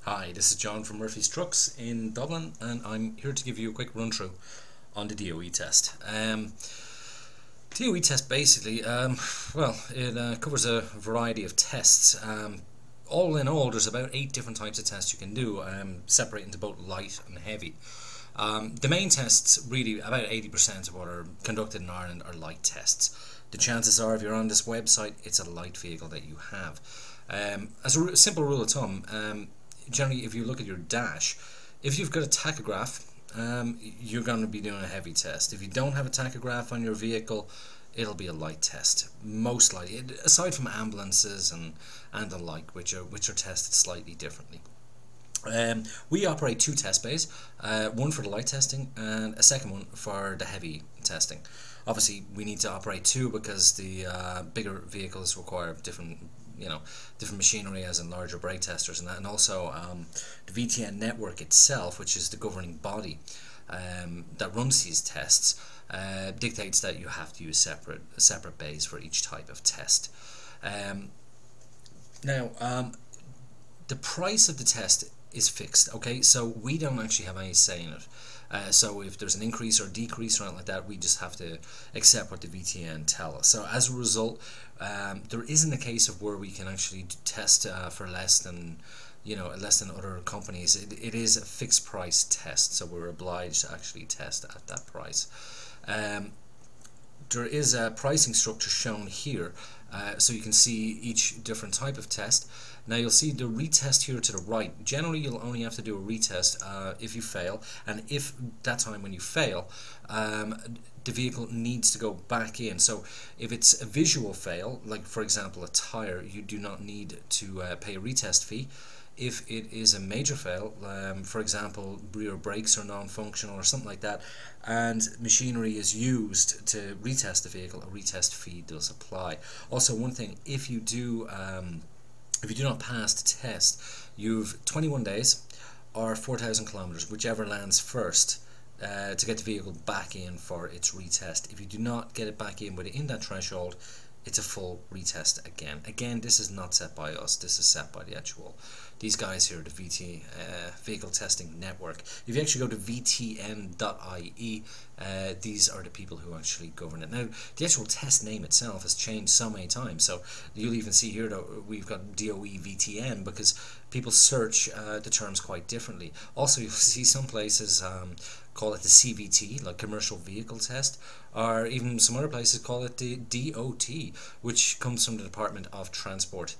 Hi, this is John from Murphy's Trucks in Dublin, and I'm here to give you a quick run through on the DOE test. DOE test basically, it covers a variety of tests. All in all, there's about 8 different types of tests you can do, separate into both light and heavy. The main tests, really, about 80% of what are conducted in Ireland are light tests. The chances are, if you're on this website, it's a light vehicle that you have. As a simple rule of thumb, generally, if you look at your dash, if you've got a tachograph, you're going to be doing a heavy test. If you don't have a tachograph on your vehicle, it'll be a light test, most likely, aside from ambulances and the like, which are tested slightly differently. We operate 2 test bays, one for the light testing and a second one for the heavy testing. Obviously, we need to operate 2 because the bigger vehicles require different machinery, as in larger brake testers and that, and also the VTN network itself, which is the governing body that runs these tests, dictates that you have to use separate bays for each type of test. Now, the price of the test is fixed, okay, so we don't actually have any say in it. So if there's an increase or decrease or anything like that, we just have to accept what the VTN tell us. So as a result, there isn't a case of where we can actually test for less than other companies. It is a fixed price test, so we're obliged to actually test at that price. There is a pricing structure shown here, so you can see each different type of test. Now you'll see the retest here to the right. Generally, you'll only have to do a retest if you fail, and if that time when you fail, the vehicle needs to go back in. So if it's a visual fail, like for example a tire, you do not need to pay a retest fee. If it is a major fail, for example rear brakes are non-functional or something like that, and machinery is used to retest the vehicle, a retest fee does apply. Also, one thing, if you do not pass the test, you've 21 days or 4,000 kilometers, whichever lands first, to get the vehicle back in for its retest. If you do not get it back in within that threshold, it's a full retest again. Again, this is not set by us, this is set by these guys here, the Vehicle Testing Network. If you actually go to vtn.ie, these are the people who actually govern it. Now, the actual test name itself has changed so many times, so you'll even see here that we've got Doe Vtn because people search the terms quite differently. Also, you'll see some places call it the CVT, like Commercial Vehicle Test, or even some other places call it the DOT, which comes from the Department of Transport.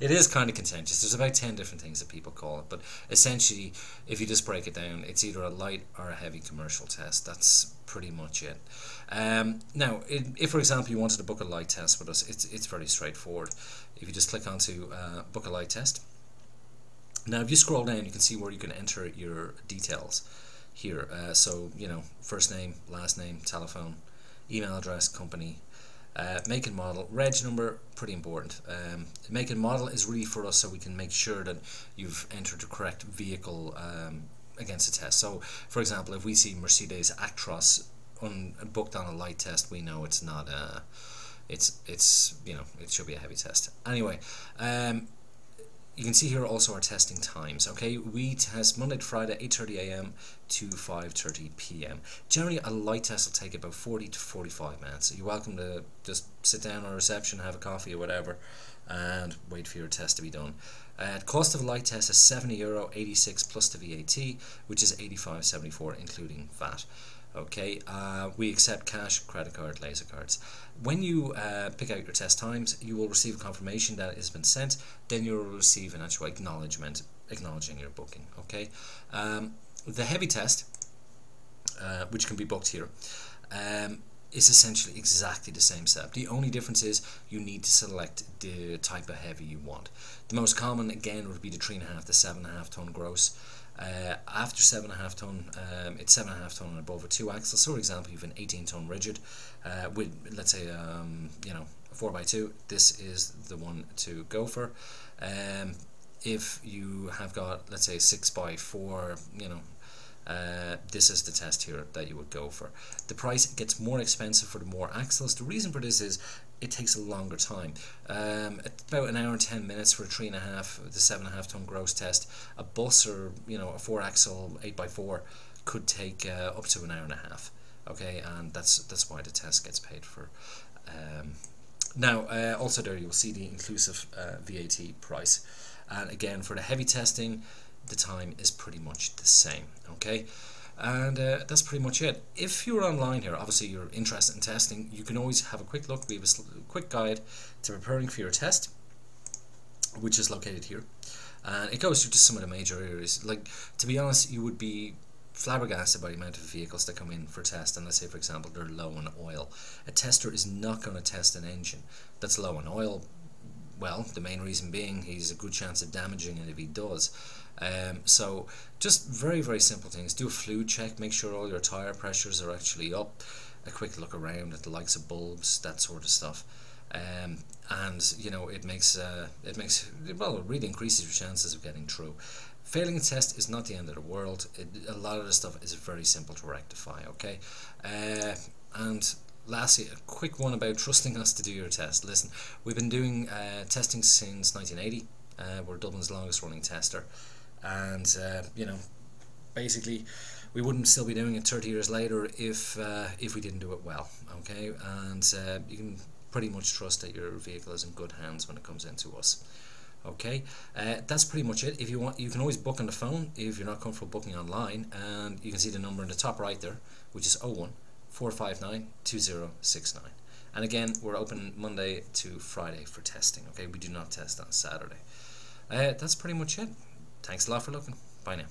It is kind of contentious. There's about 10 different things that people call it, but essentially, if you just break it down, it's either a light or a heavy commercial test. That's pretty much it. Now, if for example you wanted to book a light test with us, it's very straightforward. If you just click onto book a light test. Now, if you scroll down, you can see where you can enter your details here. So, first name, last name, telephone, email address, company, make and model, reg number, pretty important. Make and model is really for us so we can make sure that you've entered the correct vehicle against the test. So, for example, if we see Mercedes Actros booked on a light test, we know it's not it should be a heavy test. Anyway, you can see here also our testing times. Okay, we test Monday to Friday, 8:30 AM to 5:30 PM. Generally, a light test will take about 40 to 45 minutes. So you're welcome to just sit down on reception, have a coffee or whatever, and wait for your test to be done. The cost of a light test is €70.86 plus the VAT, which is €85.74 including VAT. Okay, we accept cash, credit card, laser cards. When you pick out your test times, you will receive confirmation that it has been sent. Then you will receive an actual acknowledgement acknowledging your booking. Okay, the heavy test, which can be booked here, is essentially exactly the same step. The only difference is you need to select the type of heavy you want. The most common, again, would be the 3.5 to 7.5 ton gross. After 7.5 ton, it's 7.5 ton and above with 2 axles. So, for example, you have an 18 ton rigid with, let's say, a 4x2. This is the one to go for. If you have got, let's say, 6x4, this is the test here that you would go for. The price gets more expensive for the more axles. The reason for this is it takes a longer time. About an hour and 10 minutes for a 3.5 to 7.5 ton gross test. A bus or a 4-axle 8x4 could take up to an hour and a half. Okay, and that's why the test gets paid for. Now, also there you'll see the inclusive VAT price, and again for the heavy testing, the time is pretty much the same. Okay, and that's pretty much it. If you're online here, obviously you're interested in testing, you can always have a quick look. We have a quick guide to preparing for your test, which is located here, and it goes through just some of the major areas. Like, to be honest, you would be flabbergasted by the amount of vehicles that come in for test, and let's say for example they're low on oil. A tester is not going to test an engine that's low on oil. Well, the main reason being he's a good chance of damaging it if he does. So just very, very simple things. Do a fluid check, make sure all your tire pressures are actually up, a quick look around at the likes of bulbs, that sort of stuff. And it makes well, it really increases your chances of getting through. Failing a test is not the end of the world. A lot of the stuff is very simple to rectify. Okay, and lastly, a quick one about trusting us to do your test. Listen, we've been doing testing since 1980. We're Dublin's longest running tester, and basically we wouldn't still be doing it 30 years later if we didn't do it well. Okay, and you can pretty much trust that your vehicle is in good hands when it comes into us. Okay, that's pretty much it. If you want, you can always book on the phone if you're not comfortable booking online, and you can see the number in the top right there, which is 01-459-2069. And again, we're open Monday to Friday for testing. Okay, we do not test on Saturday. That's pretty much it. Thanks a lot for looking. Bye now.